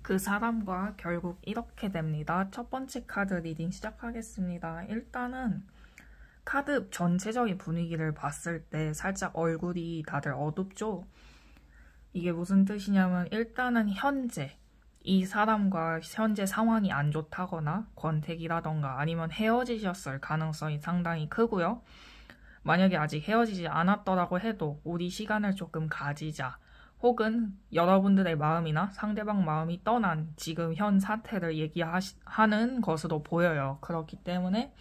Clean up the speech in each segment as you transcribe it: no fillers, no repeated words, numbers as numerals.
그 사람과 결국 이렇게 됩니다. 첫 번째 카드 리딩 시작하겠습니다. 일단은 카드 전체적인 분위기를 봤을 때 살짝 얼굴이 다들 어둡죠? 이게 무슨 뜻이냐면 일단은 현재 이 사람과 현재 상황이 안 좋다거나 권태기라던가 아니면 헤어지셨을 가능성이 상당히 크고요. 만약에 아직 헤어지지 않았더라고 해도 우리 시간을 조금 가지자. 혹은 여러분들의 마음이나 상대방 마음이 떠난 지금 현 사태를 얘기하는 것으로 보여요. 그렇기 때문에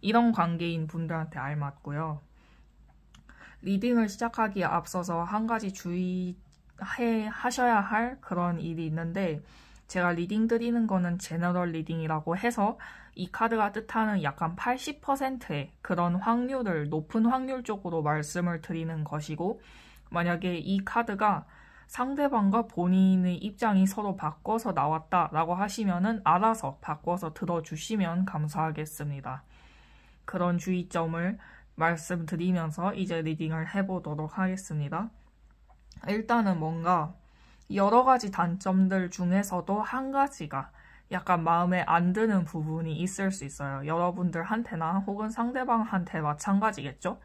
이런 관계인 분들한테 알맞고요. 리딩을 시작하기에 앞서서 한 가지 주의하셔야 할 그런 일이 있는데, 제가 리딩 드리는 거는 제너럴 리딩이라고 해서 이 카드가 뜻하는 약간 80%의 그런 확률을 높은 확률 쪽으로 말씀을 드리는 것이고, 만약에 이 카드가 상대방과 본인의 입장이 서로 바꿔서 나왔다라고 하시면은 알아서 바꿔서 들어주시면 감사하겠습니다. 그런 주의점을 말씀드리면서 이제 리딩을 해보도록 하겠습니다. 일단은 뭔가 여러 가지 단점들 중에서도 한 가지가 약간 마음에 안 드는 부분이 있을 수 있어요. 여러분들한테나 혹은 상대방한테 마찬가지겠죠?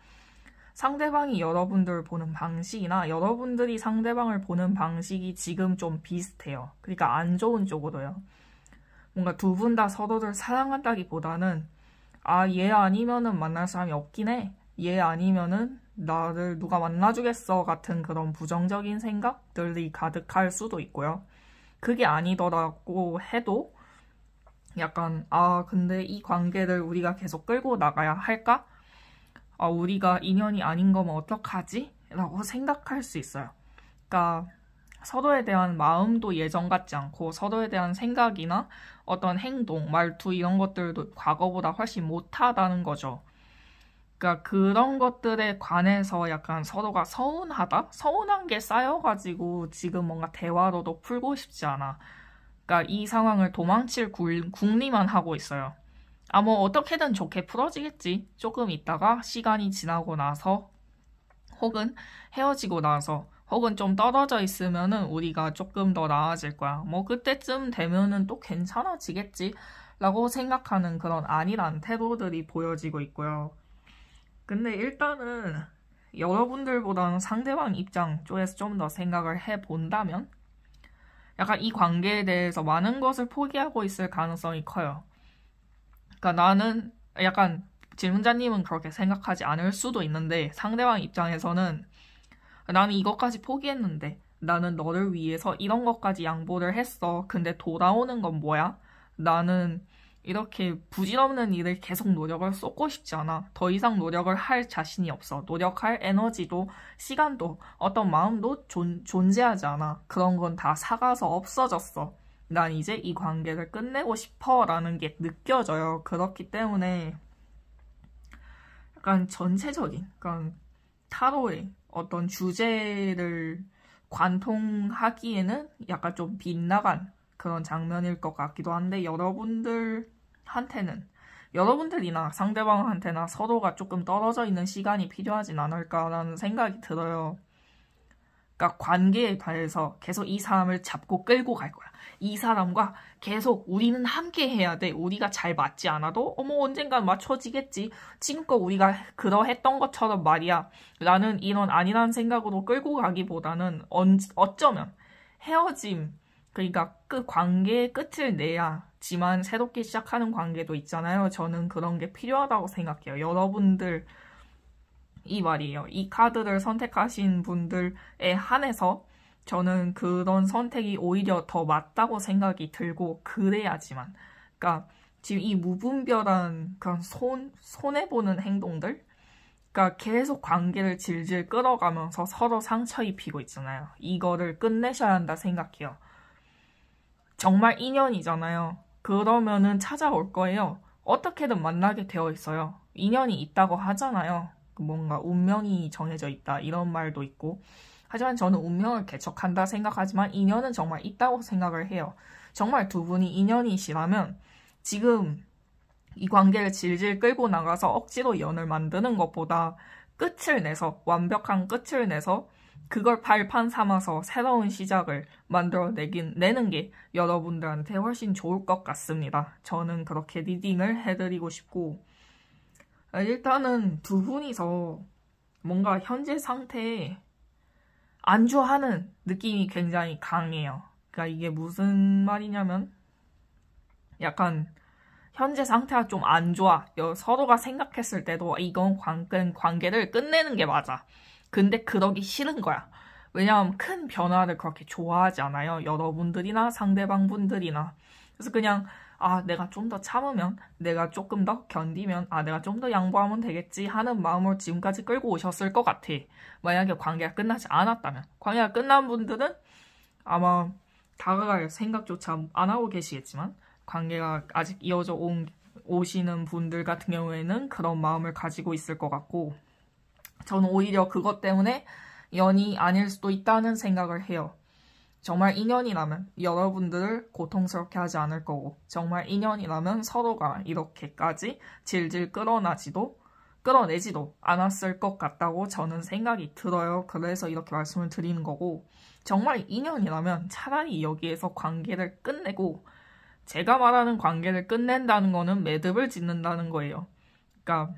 상대방이 여러분들을 보는 방식이나 여러분들이 상대방을 보는 방식이 지금 좀 비슷해요. 그러니까 안 좋은 쪽으로요. 뭔가 두 분 다 서로를 사랑한다기보다는 얘 아니면은 만날 사람이 없긴 해. 얘 아니면은 나를 누가 만나주겠어 같은 그런 부정적인 생각들이 가득할 수도 있고요. 그게 아니더라고 해도 약간 근데 이 관계를 우리가 계속 끌고 나가야 할까? 우리가 인연이 아닌 거면 어떡하지? 라고 생각할 수 있어요. 그러니까 서로에 대한 마음도 예전 같지 않고 서로에 대한 생각이나 어떤 행동, 말투 이런 것들도 과거보다 훨씬 못하다는 거죠. 그러니까 그런 것들에 관해서 약간 서로가 서운하다? 서운한 게 쌓여가지고 지금 뭔가 대화로도 풀고 싶지 않아. 그러니까 이 상황을 도망칠 궁리만 하고 있어요. 뭐 어떻게든 좋게 풀어지겠지. 조금 있다가 시간이 지나고 나서 혹은 헤어지고 나서 혹은 좀 떨어져 있으면은 우리가 조금 더 나아질 거야. 뭐 그때쯤 되면은 또 괜찮아지겠지 라고 생각하는 그런 안일한 태도들이 보여지고 있고요. 근데 일단은 여러분들보다는 상대방 입장 쪽에서 좀 더 생각을 해본다면 약간 이 관계에 대해서 많은 것을 포기하고 있을 가능성이 커요. 그러니까 나는 약간 질문자님은 그렇게 생각하지 않을 수도 있는데 상대방 입장에서는 나는 이것까지 포기했는데 나는 너를 위해서 이런 것까지 양보를 했어. 근데 돌아오는 건 뭐야? 나는 이렇게 부질없는 일을 계속 노력을 쏟고 싶지 않아. 더 이상 노력을 할 자신이 없어. 노력할 에너지도 시간도 어떤 마음도 존재하지 않아. 그런 건 다 사가서 없어졌어. 난 이제 이 관계를 끝내고 싶어 라는 게 느껴져요. 그렇기 때문에 약간 전체적인 약간 타로의 어떤 주제를 관통하기에는 약간 좀 빗나간 그런 장면일 것 같기도 한데 여러분들이나 상대방한테나 서로가 조금 떨어져 있는 시간이 필요하진 않을까라는 생각이 들어요. 그러니까 관계에 대해서 계속 이 사람을 잡고 끌고 갈 거야. 이 사람과 계속 우리는 함께 해야 돼. 우리가 잘 맞지 않아도 언젠간 맞춰지겠지. 지금껏 우리가 그러했던 것처럼 말이야. 나는 이런 아니란 생각으로 끌고 가기보다는 어쩌면 헤어짐, 그러니까 그 관계의 끝을 내야지만 새롭게 시작하는 관계도 있잖아요. 저는 그런 게 필요하다고 생각해요. 여러분들 이 말이에요. 이 카드를 선택하신 분들에 한해서 저는 그런 선택이 오히려 더 맞다고 생각이 들고 그래야지만. 그러니까 지금 이 무분별한 그런 손해보는 행동들? 그러니까 계속 관계를 질질 끌어가면서 서로 상처 입히고 있잖아요. 이거를 끝내셔야 한다 생각해요. 정말 인연이잖아요. 그러면은 찾아올 거예요. 어떻게든 만나게 되어 있어요. 인연이 있다고 하잖아요. 뭔가 운명이 정해져 있다 이런 말도 있고, 하지만 저는 운명을 개척한다 생각하지만 인연은 정말 있다고 생각을 해요. 정말 두 분이 인연이시라면 지금 이 관계를 질질 끌고 나가서 억지로 연을 만드는 것보다 끝을 내서 완벽한 끝을 내서 그걸 발판 삼아서 새로운 시작을 내는 게 여러분들한테 훨씬 좋을 것 같습니다. 저는 그렇게 리딩을 해드리고 싶고, 일단은 두 분이서 뭔가 현재 상태에 안주하는 느낌이 굉장히 강해요. 그러니까 이게 무슨 말이냐면 약간 현재 상태가 좀 안 좋아. 서로가 생각했을 때도 이건 관계를 끝내는 게 맞아. 근데 그러기 싫은 거야. 왜냐하면 큰 변화를 그렇게 좋아하지 않아요. 여러분들이나 상대방 분들이나. 그래서 그냥 내가 좀 더 참으면, 내가 조금 더 견디면, 내가 좀 더 양보하면 되겠지 하는 마음으로 지금까지 끌고 오셨을 것 같아. 만약에 관계가 끝나지 않았다면. 관계가 끝난 분들은 아마 다가갈 생각조차 안 하고 계시겠지만, 관계가 아직 이어져 오시는 분들 같은 경우에는 그런 마음을 가지고 있을 것 같고, 저는 오히려 그것 때문에 연이 아닐 수도 있다는 생각을 해요. 정말 인연이라면 여러분들을 고통스럽게 하지 않을 거고, 정말 인연이라면 서로가 이렇게까지 질질 끌어내지도 않았을 것 같다고 저는 생각이 들어요. 그래서 이렇게 말씀을 드리는 거고, 정말 인연이라면 차라리 여기에서 관계를 끝내고, 제가 말하는 관계를 끝낸다는 거는 매듭을 짓는다는 거예요. 그러니까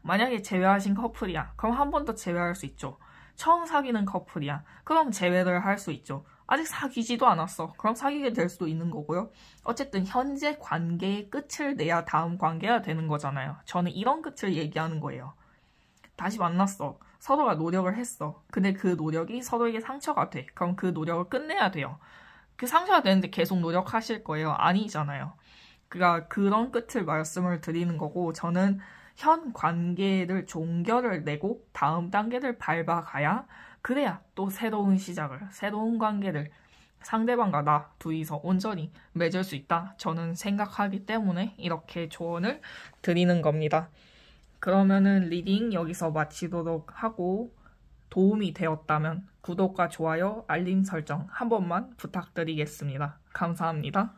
만약에 재회하신 커플이야. 그럼 한 번 더 재회할 수 있죠. 처음 사귀는 커플이야. 그럼 재회를 할 수 있죠. 아직 사귀지도 않았어. 그럼 사귀게 될 수도 있는 거고요. 어쨌든 현재 관계의 끝을 내야 다음 관계가 되는 거잖아요. 저는 이런 끝을 얘기하는 거예요. 다시 만났어. 서로가 노력을 했어. 근데 그 노력이 서로에게 상처가 돼. 그럼 그 노력을 끝내야 돼요. 그 상처가 되는데 계속 노력하실 거예요? 아니잖아요. 그러니까 그런 끝을 말씀을 드리는 거고, 저는 현 관계를 종결을 내고 다음 단계를 밟아가야, 그래야 또 새로운 시작을, 새로운 관계를 상대방과 나 둘이서 온전히 맺을 수 있다. 저는 생각하기 때문에 이렇게 조언을 드리는 겁니다. 그러면은 리딩 여기서 마치도록 하고, 도움이 되었다면 구독과 좋아요, 알림 설정 한 번만 부탁드리겠습니다. 감사합니다.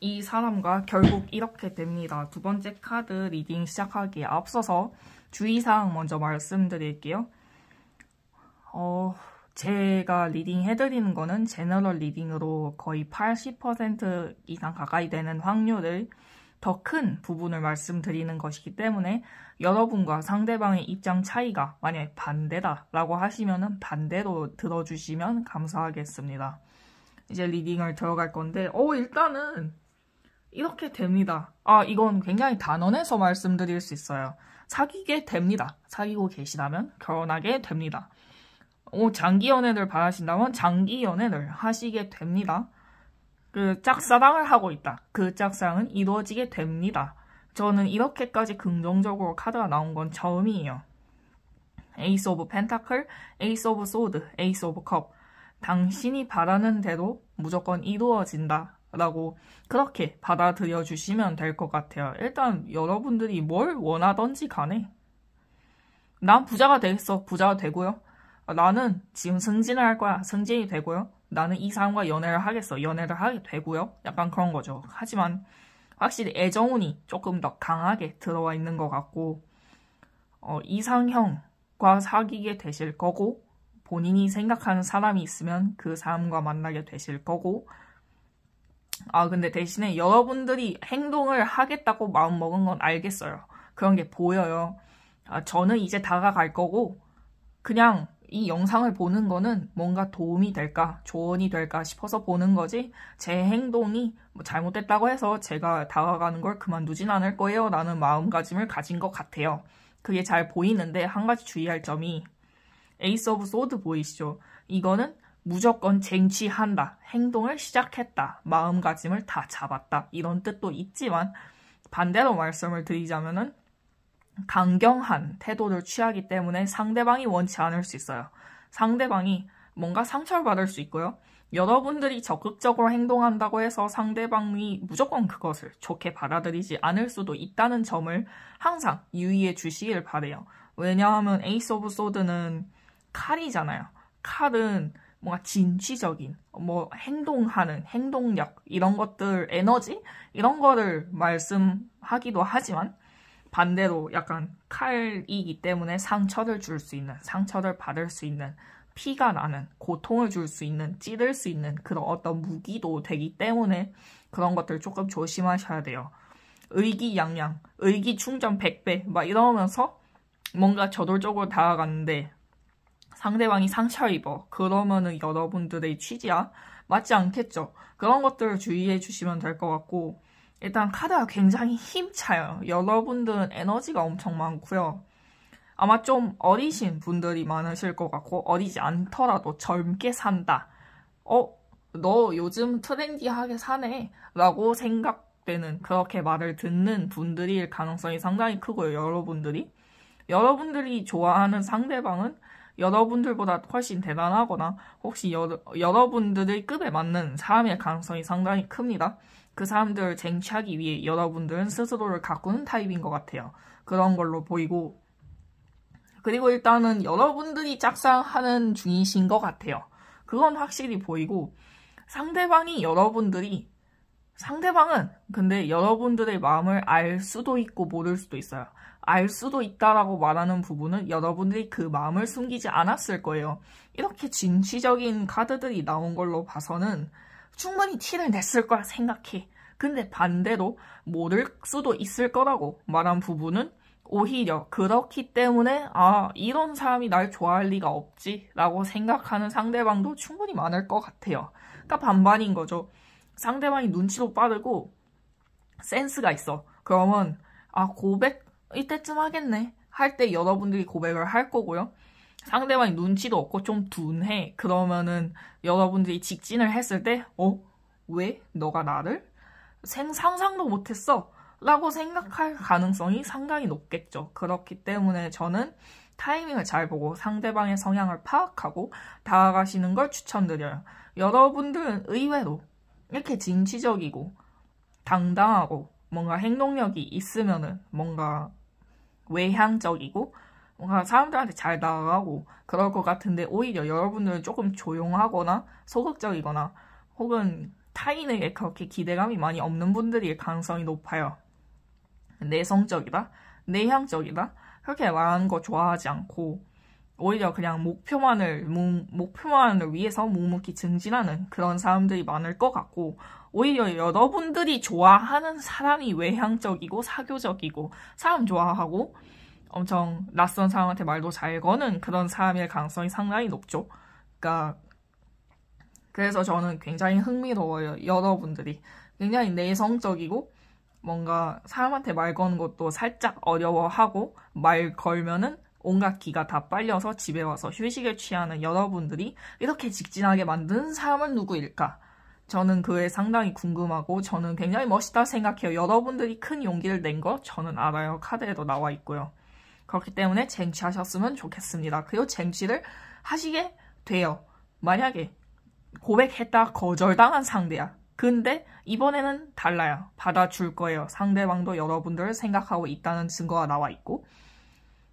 이 사람과 결국 이렇게 됩니다. 두 번째 카드 리딩 시작하기에 앞서서 주의사항 먼저 말씀드릴게요. 제가 리딩 해드리는 거는 제너럴 리딩으로 거의 80% 이상 가까이 되는 확률을 더 큰 부분을 말씀드리는 것이기 때문에 여러분과 상대방의 입장 차이가 만약에 반대다라고 하시면은 반대로 들어주시면 감사하겠습니다. 이제 리딩을 들어갈 건데, 일단은 이렇게 됩니다. 이건 굉장히 단언해서 말씀드릴 수 있어요. 사귀게 됩니다. 사귀고 계시다면 결혼하게 됩니다. 장기 연애를 바라신다면 장기 연애를 하시게 됩니다. 그 짝사랑을 하고 있다. 그 짝사랑은 이루어지게 됩니다. 저는 이렇게까지 긍정적으로 카드가 나온 건 처음이에요. 에이스 오브 펜타클, 에이스 오브 소드, 에이스 오브 컵. 당신이 바라는 대로 무조건 이루어진다. 라고 그렇게 받아들여 주시면 될 것 같아요. 일단 여러분들이 뭘 원하던지 간에 난 부자가 되겠어. 부자가 되고요. 나는 지금 승진을 할 거야. 승진이 되고요. 나는 이 사람과 연애를 하겠어. 연애를 하게 되고요. 약간 그런 거죠. 하지만 확실히 애정운이 조금 더 강하게 들어와 있는 것 같고, 이상형과 사귀게 되실 거고, 본인이 생각하는 사람이 있으면 그 사람과 만나게 되실 거고, 근데 대신에 여러분들이 행동을 하겠다고 마음먹은 건 알겠어요. 그런 게 보여요. 저는 이제 다가갈 거고, 그냥 이 영상을 보는 거는 뭔가 도움이 될까, 조언이 될까 싶어서 보는 거지, 제 행동이 잘못됐다고 해서 제가 다가가는 걸 그만두진 않을 거예요 라는 마음가짐을 가진 것 같아요. 그게 잘 보이는데 한 가지 주의할 점이, 에이스 오브 소드 보이시죠? 이거는 무조건 쟁취한다, 행동을 시작했다, 마음가짐을 다 잡았다, 이런 뜻도 있지만, 반대로 말씀을 드리자면은 강경한 태도를 취하기 때문에 상대방이 원치 않을 수 있어요. 상대방이 뭔가 상처를 받을 수 있고요. 여러분들이 적극적으로 행동한다고 해서 상대방이 무조건 그것을 좋게 받아들이지 않을 수도 있다는 점을 항상 유의해 주시길 바래요. 왜냐하면 에이스 오브 소드는 칼이잖아요. 칼은 뭔가 진취적인, 행동하는, 행동력, 이런 것들, 에너지? 이런 거를 말씀하기도 하지만, 반대로 약간 칼이기 때문에 상처를 줄 수 있는, 상처를 받을 수 있는, 피가 나는, 고통을 줄 수 있는, 찌를 수 있는 그런 어떤 무기도 되기 때문에 그런 것들 조금 조심하셔야 돼요. 의기양양, 의기충전 100배 막 이러면서 뭔가 저돌적으로 다가갔는데 상대방이 상처를 입어. 그러면은 여러분들의 취지와 맞지 않겠죠. 그런 것들을 주의해 주시면 될 것 같고, 일단 카드가 굉장히 힘차요. 여러분들은 에너지가 엄청 많고요. 아마 좀 어리신 분들이 많으실 것 같고, 어리지 않더라도 젊게 산다. 너 요즘 트렌디하게 사네. 라고 생각되는, 그렇게 말을 듣는 분들일 가능성이 상당히 크고요. 여러분들이 좋아하는 상대방은 여러분들보다 훨씬 대단하거나 혹시 여러분들의 급에 맞는 사람일 가능성이 상당히 큽니다. 그 사람들을 쟁취하기 위해 여러분들은 스스로를 가꾸는 타입인 것 같아요. 그런 걸로 보이고, 그리고 일단은 여러분들이 짝사랑하는 중이신 것 같아요. 그건 확실히 보이고, 상대방은 근데 여러분들의 마음을 알 수도 있고 모를 수도 있어요. 알 수도 있다라고 말하는 부분은 여러분들이 그 마음을 숨기지 않았을 거예요. 이렇게 진취적인 카드들이 나온 걸로 봐서는 충분히 티를 냈을 거라 생각해. 근데 반대로 모를 수도 있을 거라고 말한 부분은 오히려 그렇기 때문에 이런 사람이 날 좋아할 리가 없지 라고 생각하는 상대방도 충분히 많을 것 같아요. 그러니까 반반인 거죠. 상대방이 눈치도 빠르고 센스가 있어. 그러면 고백 이때쯤 하겠네 할 때 여러분들이 고백을 할 거고요. 상대방이 눈치도 없고 좀 둔해. 그러면은 여러분들이 직진을 했을 때 왜? 너가 나를? 상상도 못했어 라고 생각할 가능성이 상당히 높겠죠. 그렇기 때문에 저는 타이밍을 잘 보고 상대방의 성향을 파악하고 다가가시는 걸 추천드려요. 여러분들은 의외로 이렇게 진취적이고 당당하고 뭔가 행동력이 있으면은 뭔가 외향적이고 뭔가 사람들한테 잘 다가가고 그럴 것 같은데, 오히려 여러분들은 조금 조용하거나 소극적이거나 혹은 타인에게 그렇게 기대감이 많이 없는 분들일 가능성이 높아요. 내성적이다, 내향적이다 그렇게 말하는 거 좋아하지 않고 오히려 그냥 목표만을 위해서 묵묵히 증진하는 그런 사람들이 많을 것 같고, 오히려 여러분들이 좋아하는 사람이 외향적이고 사교적이고 사람 좋아하고 엄청 낯선 사람한테 말도 잘 거는 그런 사람일 가능성이 상당히 높죠. 그래서 저는 굉장히 흥미로워요. 여러분들이 굉장히 내성적이고 뭔가 사람한테 말 거는 것도 살짝 어려워하고 말 걸면은 온갖 기가 다 빨려서 집에 와서 휴식을 취하는 여러분들이 이렇게 직진하게 만든 사람은 누구일까? 저는 그게 상당히 궁금하고 저는 굉장히 멋있다 생각해요. 여러분들이 큰 용기를 낸 거 저는 알아요. 카드에도 나와 있고요. 그렇기 때문에 쟁취하셨으면 좋겠습니다. 그리고 쟁취를 하시게 돼요. 만약에 고백했다 거절당한 상대야. 근데 이번에는 달라요. 받아줄 거예요. 상대방도 여러분들을 생각하고 있다는 증거가 나와 있고,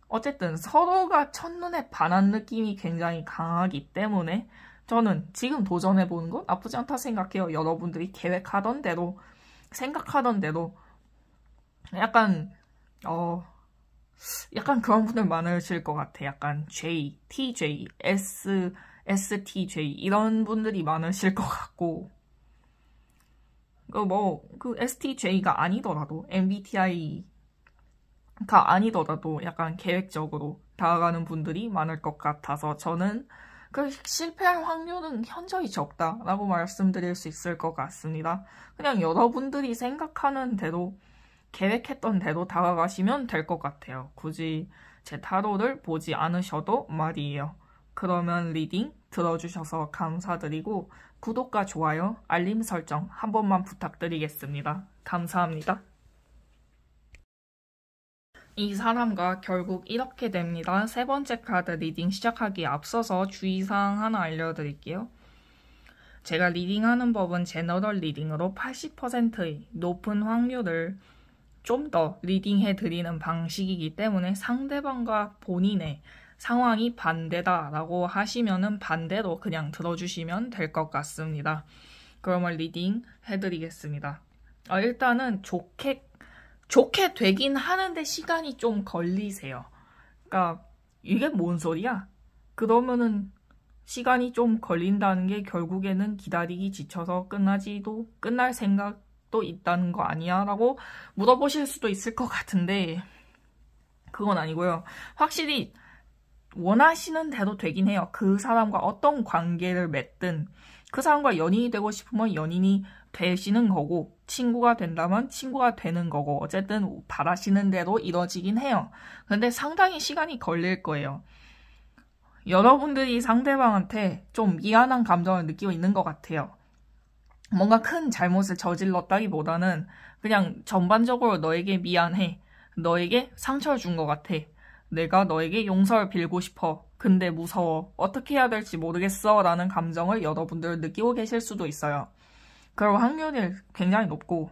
어쨌든 서로가 첫눈에 반한 느낌이 굉장히 강하기 때문에 저는 지금 도전해보는 건 나쁘지 않다 생각해요. 여러분들이 계획하던 대로 생각하던 대로 약간 그런 분들 많으실 것 같아. 약간 J, TJ, STJ 이런 분들이 많으실 것 같고, 그 STJ가 아니더라도 MBTI가 아니더라도 약간 계획적으로 다가가는 분들이 많을 것 같아서 저는 그 실패할 확률은 현저히 적다라고 말씀드릴 수 있을 것 같습니다. 그냥 여러분들이 생각하는 대로 계획했던 대로 다가가시면 될 것 같아요. 굳이 제 타로를 보지 않으셔도 말이에요. 그러면 리딩 들어주셔서 감사드리고 구독과 좋아요, 알림 설정 한 번만 부탁드리겠습니다. 감사합니다. 이 사람과 결국 이렇게 됩니다. 세 번째 카드 리딩 시작하기에 앞서서 주의사항 하나 알려드릴게요. 제가 리딩하는 법은 제너럴 리딩으로 80%의 높은 확률을 좀 더 리딩해드리는 방식이기 때문에 상대방과 본인의 상황이 반대다라고 하시면은 반대로 그냥 들어주시면 될 것 같습니다. 그러면 리딩 해드리겠습니다. 일단은 좋게 좋게 되긴 하는데 시간이 좀 걸리세요. 그러니까 이게 뭔 소리야? 그러면은 시간이 좀 걸린다는 게 결국에는 기다리기 지쳐서 끝날 생각도 있다는 거 아니야? 라고 물어보실 수도 있을 것 같은데 그건 아니고요. 확실히 원하시는 대로 되긴 해요. 그 사람과 어떤 관계를 맺든 그 사람과 연인이 되고 싶으면 연인이 되시는 거고 친구가 된다면 친구가 되는 거고 어쨌든 바라시는 대로 이루어지긴 해요. 근데 상당히 시간이 걸릴 거예요. 여러분들이 상대방한테 좀 미안한 감정을 느끼고 있는 것 같아요. 뭔가 큰 잘못을 저질렀다기보다는 그냥 전반적으로 너에게 미안해. 너에게 상처를 준 것 같아. 내가 너에게 용서를 빌고 싶어. 근데 무서워. 어떻게 해야 될지 모르겠어. 라는 감정을 여러분들 느끼고 계실 수도 있어요. 그럴 확률이 굉장히 높고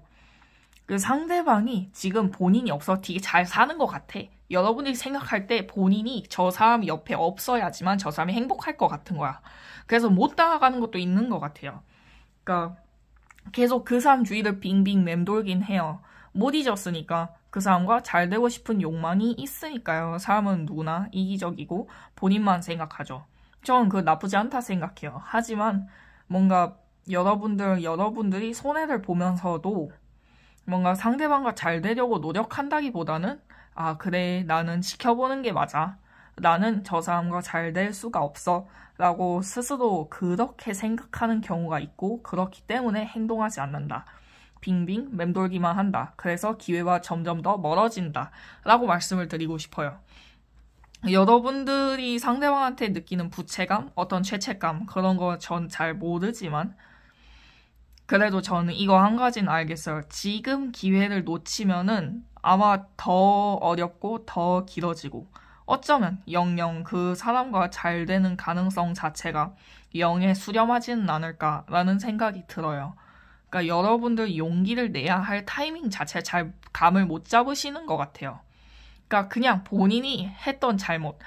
그 상대방이 지금 본인이 없어 되게 잘 사는 것 같아. 여러분들이 생각할 때 본인이 저 사람이 옆에 없어야지만 저 사람이 행복할 것 같은 거야. 그래서 못 따라가는 것도 있는 것 같아요. 그러니까 계속 그 사람 주위를 빙빙 맴돌긴 해요. 못 잊었으니까 그 사람과 잘 되고 싶은 욕망이 있으니까요. 사람은 누구나 이기적이고 본인만 생각하죠. 저는 그거 나쁘지 않다 생각해요. 하지만 뭔가 여러분들이 손해를 보면서도 뭔가 상대방과 잘 되려고 노력한다기보다는 아 그래 나는 지켜보는 게 맞아. 나는 저 사람과 잘 될 수가 없어. 라고 스스로 그렇게 생각하는 경우가 있고 그렇기 때문에 행동하지 않는다. 빙빙 맴돌기만 한다. 그래서 기회와 점점 더 멀어진다. 라고 말씀을 드리고 싶어요. 여러분들이 상대방한테 느끼는 부채감, 어떤 죄책감 그런 거 전 잘 모르지만 그래도 저는 이거 한 가지는 알겠어요. 지금 기회를 놓치면은 아마 더 어렵고 더 길어지고 어쩌면 영영 그 사람과 잘 되는 가능성 자체가 영에 수렴하지는 않을까라는 생각이 들어요. 그러니까 여러분들 용기를 내야 할 타이밍 자체 잘 감을 못 잡으시는 것 같아요. 그러니까 그냥 본인이 했던 잘못,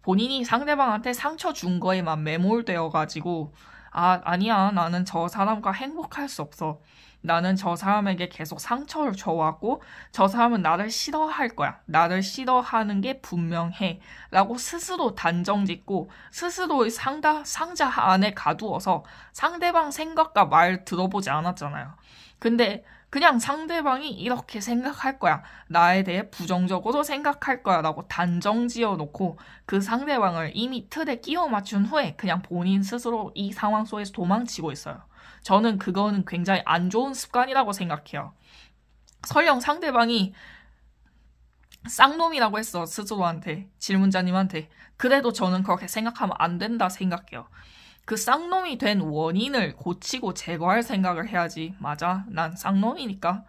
본인이 상대방한테 상처 준 거에만 매몰되어가지고 아니야. 나는 저 사람과 행복할 수 없어. 나는 저 사람에게 계속 상처를 줘왔고 저 사람은 나를 싫어할 거야. 나를 싫어하는 게 분명해. 라고 스스로 단정짓고 스스로의 상자 안에 가두어서 상대방 생각과 말 들어보지 않았잖아요. 근데 그냥 상대방이 이렇게 생각할 거야. 나에 대해 부정적으로 생각할 거야. 라고 단정 지어놓고 그 상대방을 이미 틀에 끼워 맞춘 후에 그냥 본인 스스로 이 상황 속에서 도망치고 있어요. 저는 그거는 굉장히 안 좋은 습관이라고 생각해요. 설령 상대방이 쌍놈이라고 했어. 스스로한테, 질문자님한테. 그래도 저는 그렇게 생각하면 안 된다 생각해요. 그 쌍놈이 된 원인을 고치고 제거할 생각을 해야지. 맞아, 난 쌍놈이니까.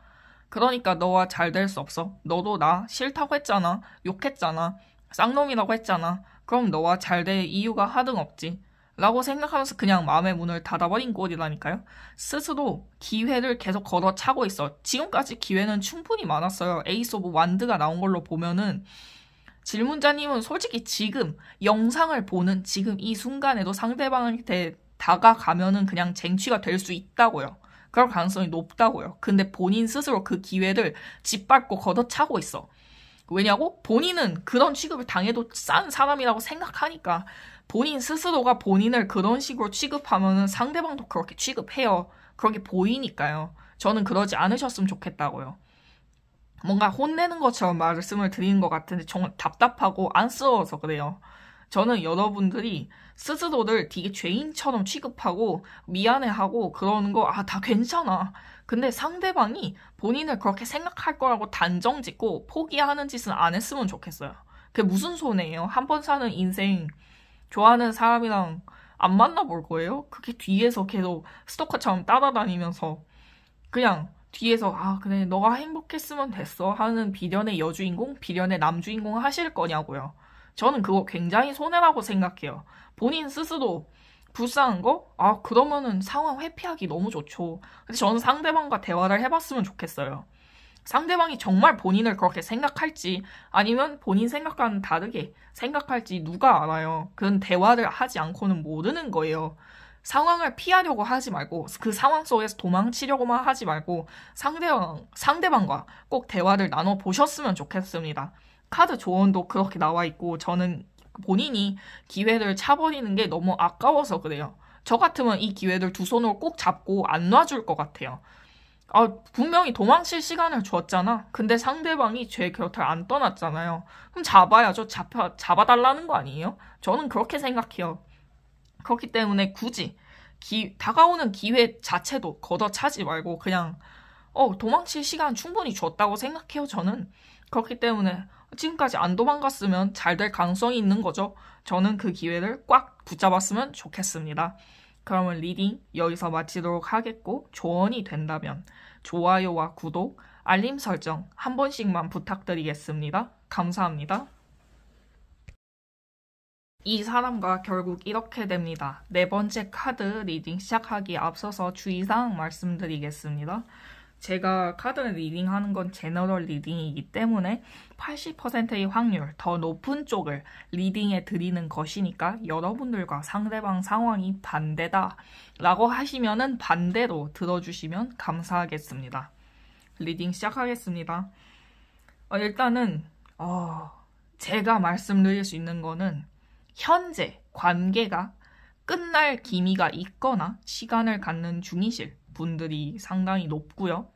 그러니까 너와 잘 될 수 없어. 너도 나 싫다고 했잖아. 욕했잖아. 쌍놈이라고 했잖아. 그럼 너와 잘 될 이유가 하등 없지. 라고 생각하면서 그냥 마음의 문을 닫아버린 꼴이라니까요. 스스로 기회를 계속 걷어차고 있어. 지금까지 기회는 충분히 많았어요. 에이스 오브 완드가 나온 걸로 보면은 질문자님은 솔직히 지금 영상을 보는 지금 이 순간에도 상대방한테 다가가면은 그냥 쟁취가 될 수 있다고요. 그럴 가능성이 높다고요. 근데 본인 스스로 그 기회를 짓밟고 걷어차고 있어. 왜냐고? 본인은 그런 취급을 당해도 싼 사람이라고 생각하니까 본인 스스로가 본인을 그런 식으로 취급하면은 상대방도 그렇게 취급해요. 그렇게 보이니까요. 저는 그러지 않으셨으면 좋겠다고요. 뭔가 혼내는 것처럼 말씀을 드리는 것 같은데 정말 답답하고 안쓰러워서 그래요. 저는 여러분들이 스스로를 되게 죄인처럼 취급하고 미안해하고 그러는 거 다 괜찮아. 근데 상대방이 본인을 그렇게 생각할 거라고 단정짓고 포기하는 짓은 안 했으면 좋겠어요. 그게 무슨 손해예요? 한 번 사는 인생 좋아하는 사람이랑 안 만나볼 거예요? 그게 뒤에서 계속 스토커처럼 따라다니면서 그냥 뒤에서 그래 너가 행복했으면 됐어 하는 비련의 여주인공, 비련의 남주인공 하실 거냐고요. 저는 그거 굉장히 손해라고 생각해요. 본인 스스로 불쌍한 거? 그러면은 상황 회피하기 너무 좋죠. 근데 저는 상대방과 대화를 해봤으면 좋겠어요. 상대방이 정말 본인을 그렇게 생각할지 아니면 본인 생각과는 다르게 생각할지 누가 알아요. 그런 대화를 하지 않고는 모르는 거예요. 상황을 피하려고 하지 말고 그 상황 속에서 도망치려고만 하지 말고 상대방과 꼭 대화를 나눠보셨으면 좋겠습니다. 카드 조언도 그렇게 나와 있고 저는 본인이 기회를 차버리는 게 너무 아까워서 그래요. 저 같으면 이 기회를 두 손으로 꼭 잡고 안 놔줄 것 같아요. 분명히 도망칠 시간을 줬잖아. 근데 상대방이 제 곁을 안 떠났잖아요. 그럼 잡아야죠. 잡아달라는 거 아니에요? 저는 그렇게 생각해요. 그렇기 때문에 굳이 다가오는 기회 자체도 걷어차지 말고 그냥 도망칠 시간 충분히 줬다고 생각해요. 저는. 그렇기 때문에 지금까지 안 도망갔으면 잘 될 가능성이 있는 거죠. 저는 그 기회를 꽉 붙잡았으면 좋겠습니다. 그러면 리딩 여기서 마치도록 하겠고 조언이 된다면 좋아요와 구독, 알림 설정 한 번씩만 부탁드리겠습니다. 감사합니다. 이 사람과 결국 이렇게 됩니다. 네 번째 카드 리딩 시작하기에 앞서서 주의사항 말씀드리겠습니다. 제가 카드 리딩하는 건 제너럴 리딩이기 때문에 80%의 확률 더 높은 쪽을 리딩해 드리는 것이니까 여러분들과 상대방 상황이 반대다 라고 하시면은 반대로 들어주시면 감사하겠습니다. 리딩 시작하겠습니다. 일단은 제가 말씀드릴 수 있는 거는 현재 관계가 끝날 기미가 있거나 시간을 갖는 중이실 분들이 상당히 높고요.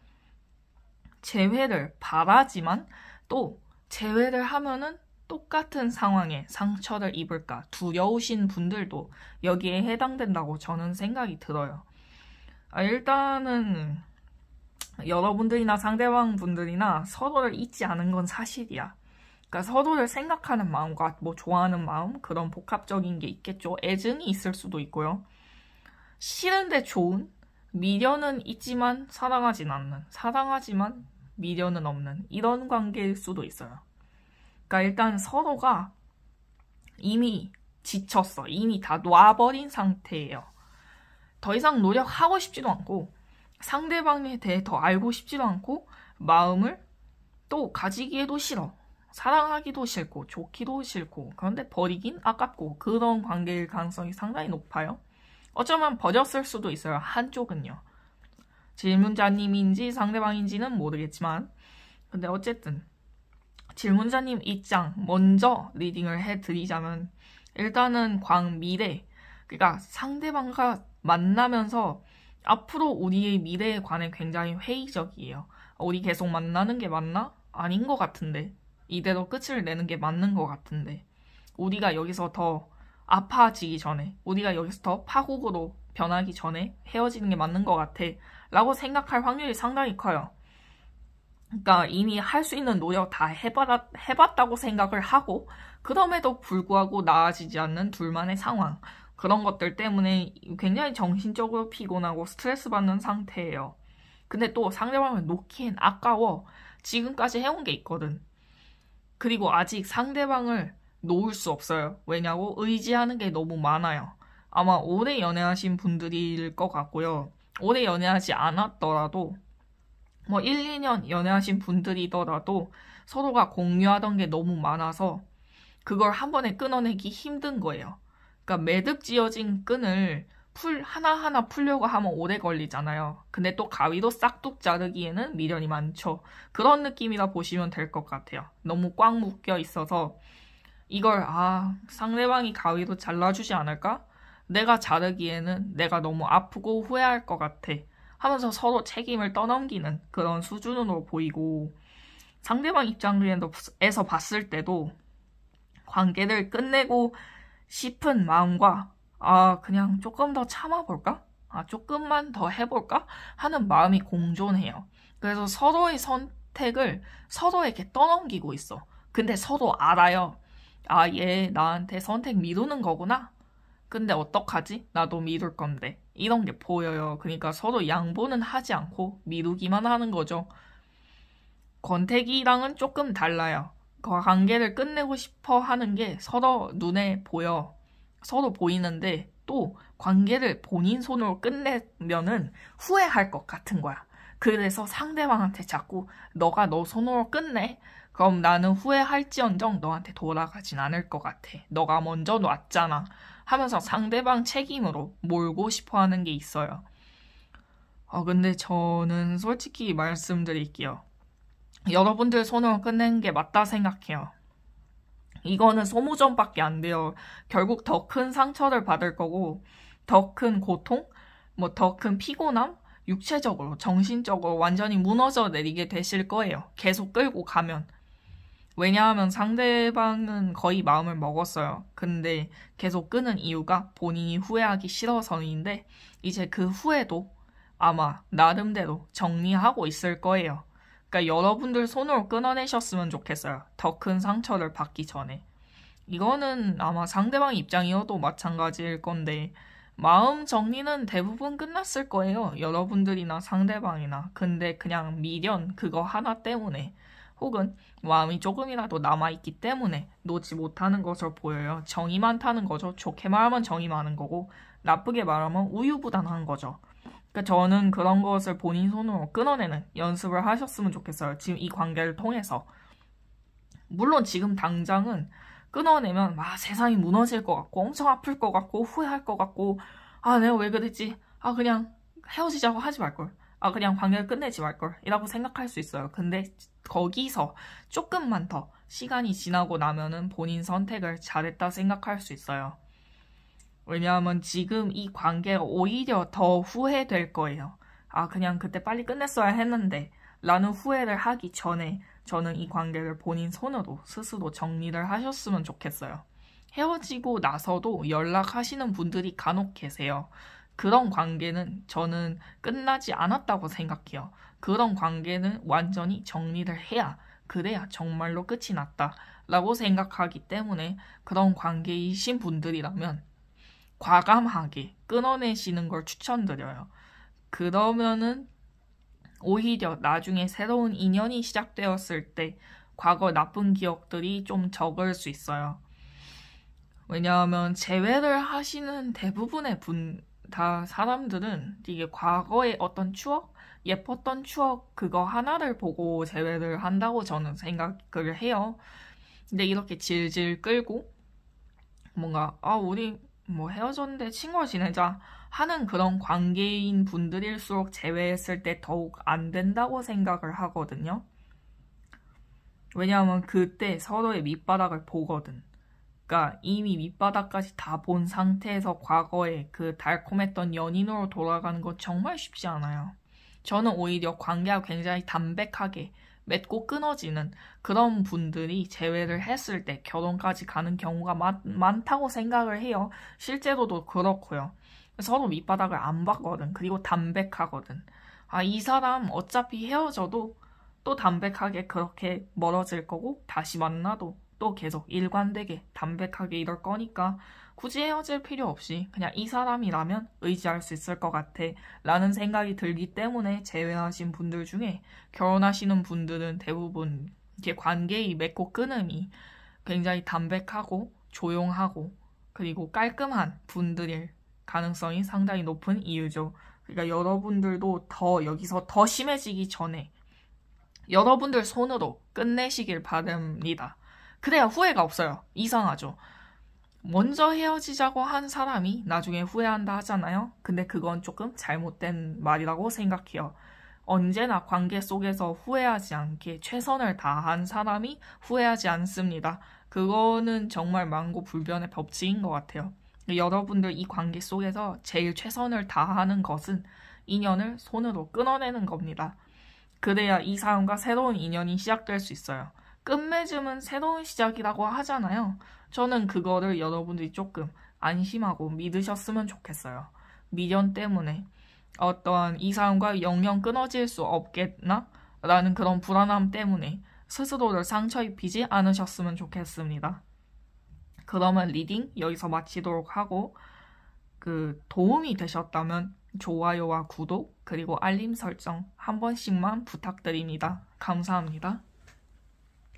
재회를 바라지만 또 재회를 하면은 똑같은 상황에 상처를 입을까 두려우신 분들도 여기에 해당된다고 저는 생각이 들어요. 일단은 여러분들이나 상대방 분들이나 서로를 잊지 않은 건 사실이야. 그러니까 서로를 생각하는 마음과 뭐 좋아하는 마음 그런 복합적인 게 있겠죠. 애증이 있을 수도 있고요. 싫은데 좋은 미련은 있지만 사랑하진 않는, 사랑하지만 미련은 없는 이런 관계일 수도 있어요. 그러니까 일단 서로가 이미 지쳤어. 이미 다 놔버린 상태예요. 더 이상 노력하고 싶지도 않고 상대방에 대해 더 알고 싶지도 않고 마음을 또 가지기에도 싫어. 사랑하기도 싫고 좋기도 싫고 그런데 버리긴 아깝고 그런 관계일 가능성이 상당히 높아요. 어쩌면 버렸을 수도 있어요. 한쪽은요. 질문자님인지 상대방인지는 모르겠지만 근데 어쨌든 질문자님 입장 먼저 리딩을 해드리자면 일단은 광미래 그러니까 상대방과 만나면서 앞으로 우리의 미래에 관해 굉장히 회의적이에요. 우리 계속 만나는 게 맞나? 아닌 것 같은데 이대로 끝을 내는 게 맞는 것 같은데 우리가 여기서 더 아파지기 전에 우리가 여기서 더 파국으로 변하기 전에 헤어지는 게 맞는 것 같아 라고 생각할 확률이 상당히 커요. 그러니까 이미 할 수 있는 노력 다 해봤다고 생각을 하고 그럼에도 불구하고 나아지지 않는 둘만의 상황 그런 것들 때문에 굉장히 정신적으로 피곤하고 스트레스 받는 상태예요. 근데 또 상대방을 놓기엔 아까워. 지금까지 해온 게 있거든. 그리고 아직 상대방을 놓을 수 없어요. 왜냐고? 의지하는 게 너무 많아요. 아마 오래 연애하신 분들일 것 같고요. 오래 연애하지 않았더라도 뭐 1, 2년 연애하신 분들이더라도 서로가 공유하던 게 너무 많아서 그걸 한 번에 끊어내기 힘든 거예요. 그러니까 매듭 지어진 끈을 하나하나 풀려고 하면 오래 걸리잖아요. 근데 또 가위도 싹둑 자르기에는 미련이 많죠. 그런 느낌이라 보시면 될 것 같아요. 너무 꽉 묶여 있어서 이걸 상대방이 가위로 잘라주지 않을까? 내가 자르기에는 내가 너무 아프고 후회할 것 같아. 하면서 서로 책임을 떠넘기는 그런 수준으로 보이고 상대방 입장에서 봤을 때도 관계를 끝내고 싶은 마음과 그냥 조금 더 참아볼까? 조금만 더 해볼까? 하는 마음이 공존해요. 그래서 서로의 선택을 서로에게 떠넘기고 있어. 근데 서로 알아요. 얘 나한테 선택 미루는 거구나? 근데 어떡하지? 나도 미룰 건데. 이런 게 보여요. 그러니까 서로 양보는 하지 않고 미루기만 하는 거죠. 권태기랑은 조금 달라요. 그 관계를 끝내고 싶어 하는 게 서로 눈에 보여. 서로 보이는데 또 관계를 본인 손으로 끝내면은 후회할 것 같은 거야. 그래서 상대방한테 자꾸 너가 너 손으로 끝내. 그럼 나는 후회할지언정 너한테 돌아가진 않을 것 같아. 너가 먼저 놨잖아. 하면서 상대방 책임으로 몰고 싶어 하는 게 있어요. 근데 저는 솔직히 말씀드릴게요. 여러분들 손으로 끝내는 게 맞다 생각해요. 이거는 소모전밖에 안 돼요. 결국 더 큰 상처를 받을 거고, 더 큰 고통, 더 큰 피곤함, 육체적으로, 정신적으로 완전히 무너져 내리게 되실 거예요. 계속 끌고 가면. 왜냐하면 상대방은 거의 마음을 먹었어요. 근데 계속 끄는 이유가 본인이 후회하기 싫어서인데, 이제 그 후회도 아마 나름대로 정리하고 있을 거예요. 그러니까 여러분들 손으로 끊어내셨으면 좋겠어요. 더 큰 상처를 받기 전에. 이거는 아마 상대방 입장이어도 마찬가지일 건데 마음 정리는 대부분 끝났을 거예요. 여러분들이나 상대방이나. 근데 그냥 미련 그거 하나 때문에 혹은 마음이 조금이라도 남아있기 때문에 놓지 못하는 것으로 보여요. 정이 많다는 거죠. 좋게 말하면 정이 많은 거고 나쁘게 말하면 우유부단한 거죠. 그러니까 저는 그런 것을 본인 손으로 끊어내는 연습을 하셨으면 좋겠어요. 지금 이 관계를 통해서. 물론 지금 당장은 끊어내면 세상이 무너질 것 같고 엄청 아플 것 같고 후회할 것 같고 내가 왜 그랬지? 그냥 헤어지자고 하지 말걸. 그냥 관계를 끝내지 말걸. 이라고 생각할 수 있어요. 근데 거기서 조금만 더 시간이 지나고 나면은 본인 선택을 잘했다 생각할 수 있어요. 왜냐하면 지금 이 관계가 오히려 더 후회될 거예요. 그냥 그때 빨리 끝냈어야 했는데 라는 후회를 하기 전에 저는 이 관계를 본인 손으로 스스로 정리를 하셨으면 좋겠어요. 헤어지고 나서도 연락하시는 분들이 간혹 계세요. 그런 관계는 저는 끝나지 않았다고 생각해요. 그런 관계는 완전히 정리를 해야 그래야 정말로 끝이 났다 라고 생각하기 때문에 그런 관계이신 분들이라면 과감하게 끊어내시는 걸 추천드려요. 그러면은 오히려 나중에 새로운 인연이 시작되었을 때 과거 나쁜 기억들이 좀 적을 수 있어요. 왜냐하면 재회를 하시는 대부분의 다 사람들은 이게 과거의 어떤 추억, 예뻤던 추억 그거 하나를 보고 재회를 한다고 저는 생각을 해요. 근데 이렇게 질질 끌고 뭔가 우리 헤어졌는데 친구가 지내자 하는 그런 관계인 분들일수록 재회했을 때 더욱 안 된다고 생각을 하거든요. 왜냐하면 그때 서로의 밑바닥을 보거든. 그러니까 이미 밑바닥까지 다 본 상태에서 과거에 그 달콤했던 연인으로 돌아가는 건 정말 쉽지 않아요. 저는 오히려 관계가 굉장히 담백하게 맺고 끊어지는 그런 분들이 재회를 했을 때 결혼까지 가는 경우가 많다고 생각을 해요. 실제로도 그렇고요. 서로 밑바닥을 안 봤거든. 그리고 담백하거든. 이 사람 어차피 헤어져도 또 담백하게 그렇게 멀어질 거고 다시 만나도 또 계속 일관되게 담백하게 이럴 거니까 굳이 헤어질 필요 없이 그냥 이 사람이라면 의지할 수 있을 것 같아 라는 생각이 들기 때문에 재회하신 분들 중에 결혼하시는 분들은 대부분 이렇게 관계의 맺고 끊음이 굉장히 담백하고 조용하고 그리고 깔끔한 분들일 가능성이 상당히 높은 이유죠. 그러니까 여러분들도 여기서 더 심해지기 전에 여러분들 손으로 끝내시길 바랍니다. 그래야 후회가 없어요. 이상하죠. 먼저 헤어지자고 한 사람이 나중에 후회한다 하잖아요. 근데 그건 조금 잘못된 말이라고 생각해요. 언제나 관계 속에서 후회하지 않게 최선을 다한 사람이 후회하지 않습니다. 그거는 정말 만고불변의 법칙인 것 같아요. 여러분들 이 관계 속에서 제일 최선을 다하는 것은 인연을 손으로 끊어내는 겁니다. 그래야 이 사람과 새로운 인연이 시작될 수 있어요. 끝맺음은 새로운 시작이라고 하잖아요. 저는 그거를 여러분들이 조금 안심하고 믿으셨으면 좋겠어요. 미련 때문에 어떠한 이 사람과 영영 끊어질 수 없겠나? 라는 그런 불안함 때문에 스스로를 상처 입히지 않으셨으면 좋겠습니다. 그러면 리딩 여기서 마치도록 하고 도움이 되셨다면 좋아요와 구독 그리고 알림 설정 한 번씩만 부탁드립니다. 감사합니다.